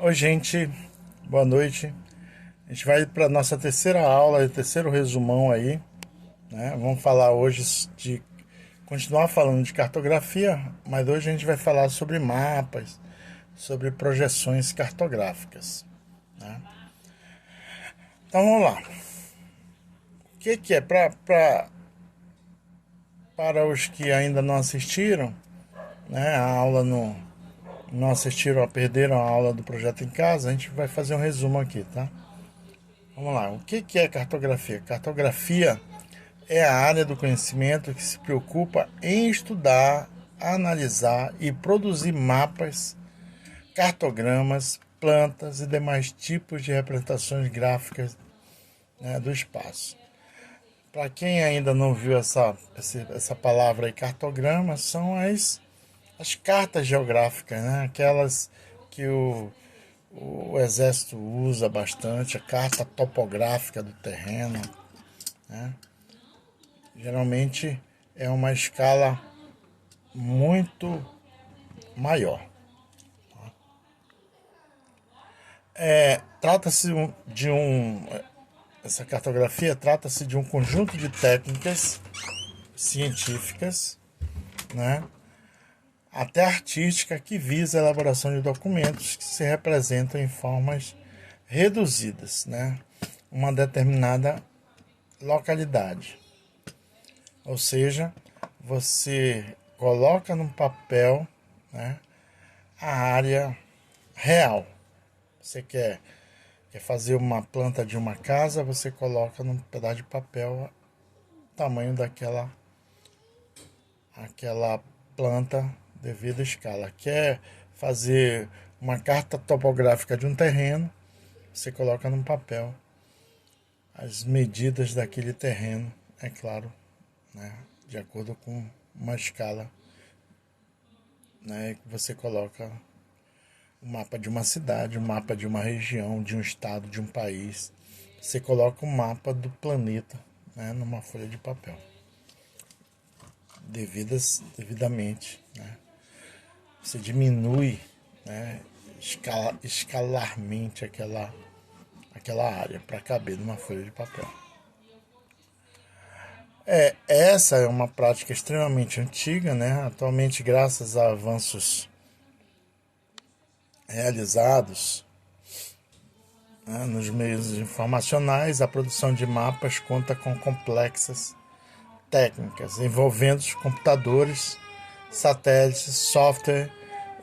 Oi, gente, boa noite. A gente vai para a nossa terceira aula, terceiro resumão aí, né? Vamos falar hoje de continuar falando de cartografia, mas hoje a gente vai falar sobre mapas, sobre projeções cartográficas, né? Então vamos lá. O que é para os que ainda não assistiram, né? A aula não assistiram ou perderam a aula do projeto em casa, a gente vai fazer um resumo aqui, tá? Vamos lá. O que é cartografia? Cartografia é a área do conhecimento que se preocupa em estudar, analisar e produzir mapas, cartogramas, plantas e demais tipos de representações gráficas, né, do espaço. Para quem ainda não viu essa palavra aí, cartograma, são as cartas geográficas, né? Aquelas que o exército usa bastante, a carta topográfica do terreno, né? Geralmente é uma escala muito maior. Trata-se de um. Essa cartografia trata-se de um conjunto de técnicas científicas, né, até artística, que visa a elaboração de documentos que se representam em formas reduzidas, né, uma determinada localidade. Ou seja, você coloca no papel, né, a área real. Você quer fazer uma planta de uma casa, você coloca num pedaço de papel o tamanho aquela planta devido à escala. Quer fazer uma carta topográfica de um terreno, você coloca num papel as medidas daquele terreno, é claro, né, de acordo com uma escala, né, que você coloca um mapa de uma cidade, um mapa de uma região, de um estado, de um país. Você coloca um mapa do planeta, né, numa folha de papel, devidamente, né? Você diminui, né, escalarmente aquela área para caber numa folha de papel. Essa é uma prática extremamente antiga, né? Atualmente, graças a avanços realizados, né, nos meios informacionais, a produção de mapas conta com complexas técnicas envolvendo computadores, satélites, software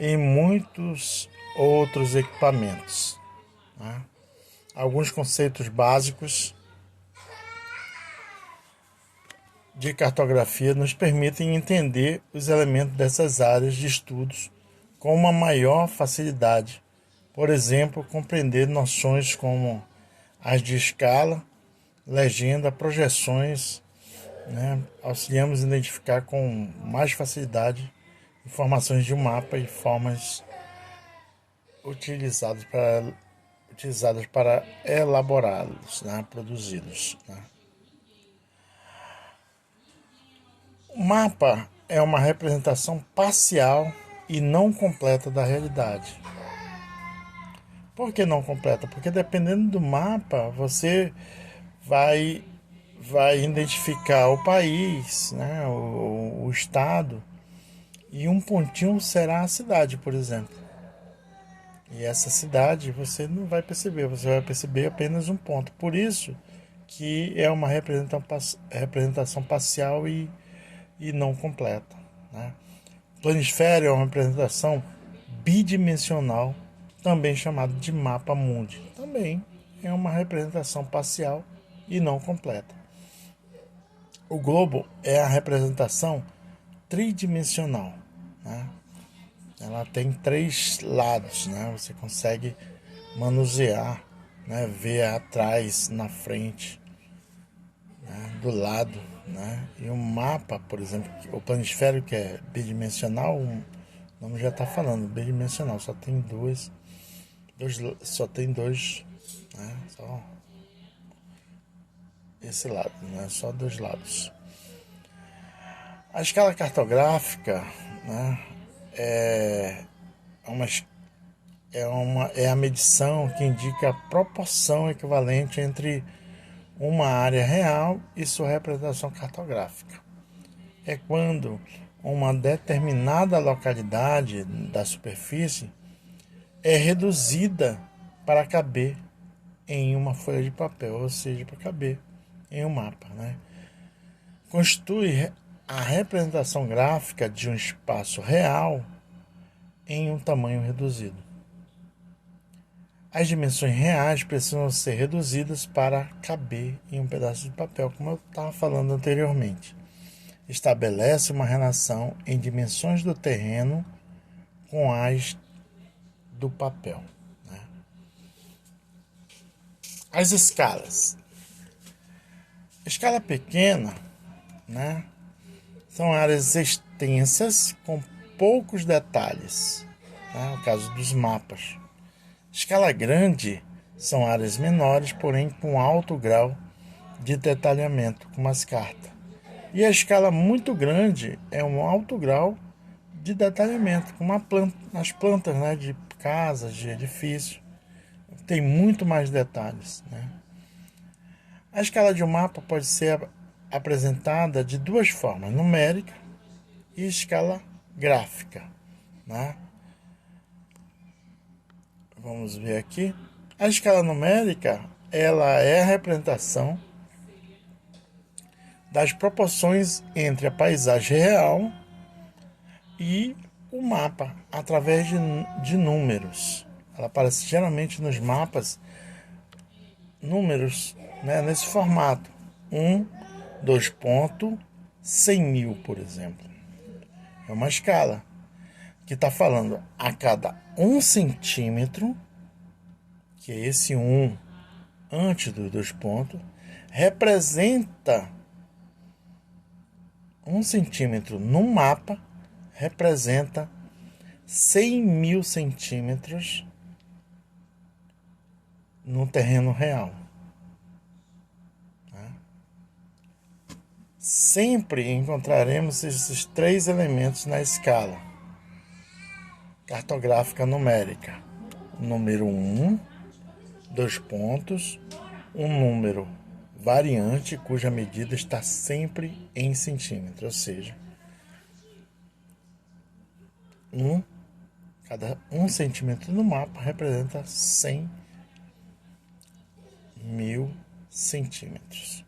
e muitos outros equipamentos, né? Alguns conceitos básicos de cartografia nos permitem entender os elementos dessas áreas de estudos com uma maior facilidade. Por exemplo, compreender noções como as de escala, legenda, projeções, né? Auxiliamos a identificar com mais facilidade informações de um mapa e formas utilizadas para elaborá-los, né? Produzi-los, né? O mapa é uma representação parcial e não completa da realidade. Por que não completa? Porque dependendo do mapa, você vai, vai identificar o país, né, o estado, e um pontinho será a cidade, por exemplo. E essa cidade você não vai perceber, você vai perceber apenas um ponto. Por isso que é uma representação parcial e não completa, né? Planisfério é uma representação bidimensional, também chamada de mapa mundi. Também é uma representação parcial e não completa. O globo é a representação tridimensional, né? Ela tem três lados, né? Você consegue manusear, né? Ver atrás, na frente, né? Do lado, né? E um mapa, por exemplo, o planisfério, que é bidimensional, o nome já está falando, bidimensional, só tem só tem dois, né? Só esse lado, né? Só dois lados. A escala cartográfica, né, é, uma, é a medição que indica a proporção equivalente entre uma área real e sua representação cartográfica. É quando uma determinada localidade da superfície é reduzida para caber em uma folha de papel, ou seja, para caber em um mapa, né? Constitui a representação gráfica de um espaço real em um tamanho reduzido. As dimensões reais precisam ser reduzidas para caber em um pedaço de papel, como eu estava falando anteriormente. Estabelece uma relação em dimensões do terreno com as do papel, né? As escalas. Escala pequena, né, são áreas extensas com poucos detalhes, né, no caso dos mapas. Escala grande são áreas menores, porém com alto grau de detalhamento, como as cartas. E a escala muito grande é um alto grau de detalhamento, como as plantas, né, de casas, de edifícios. Tem muito mais detalhes, né? A escala de um mapa pode ser apresentada de duas formas, numérica e escala gráfica, né? Vamos ver aqui. A escala numérica, ela é a representação das proporções entre a paisagem real e o mapa, através de números. Ela aparece geralmente nos mapas, números, né, nesse formato. 2 pontos, 100 mil, por exemplo. É uma escala que está falando a cada 1 centímetro, que é esse 1 antes dos 2 pontos, representa 1 centímetro no mapa, representa 100 mil centímetros no terreno real. Sempre encontraremos esses 3 elementos na escala cartográfica numérica. O número 1, 2 pontos, um número variante cuja medida está sempre em centímetros, ou seja, cada 1 centímetro no mapa representa 100 mil centímetros.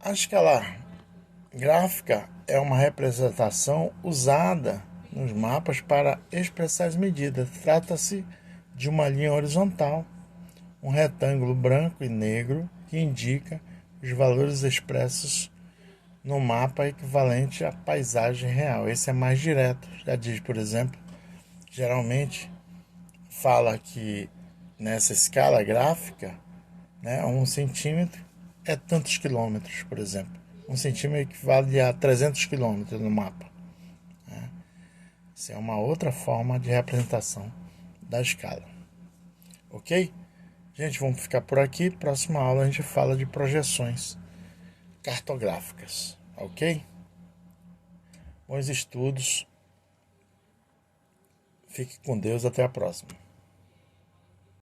A escala gráfica é uma representação usada nos mapas para expressar as medidas. Trata-se de uma linha horizontal, um retângulo branco e negro que indica os valores expressos no mapa equivalente à paisagem real. Esse é mais direto. Já diz, por exemplo, geralmente fala que nessa escala gráfica, né, 1 centímetro é tantos quilômetros, por exemplo. 1 centímetro equivale a 300 quilômetros no mapa. Essa é uma outra forma de representação da escala. Ok? Gente, vamos ficar por aqui. Próxima aula a gente fala de projeções cartográficas. Ok? Bons estudos. Fique com Deus. Até a próxima.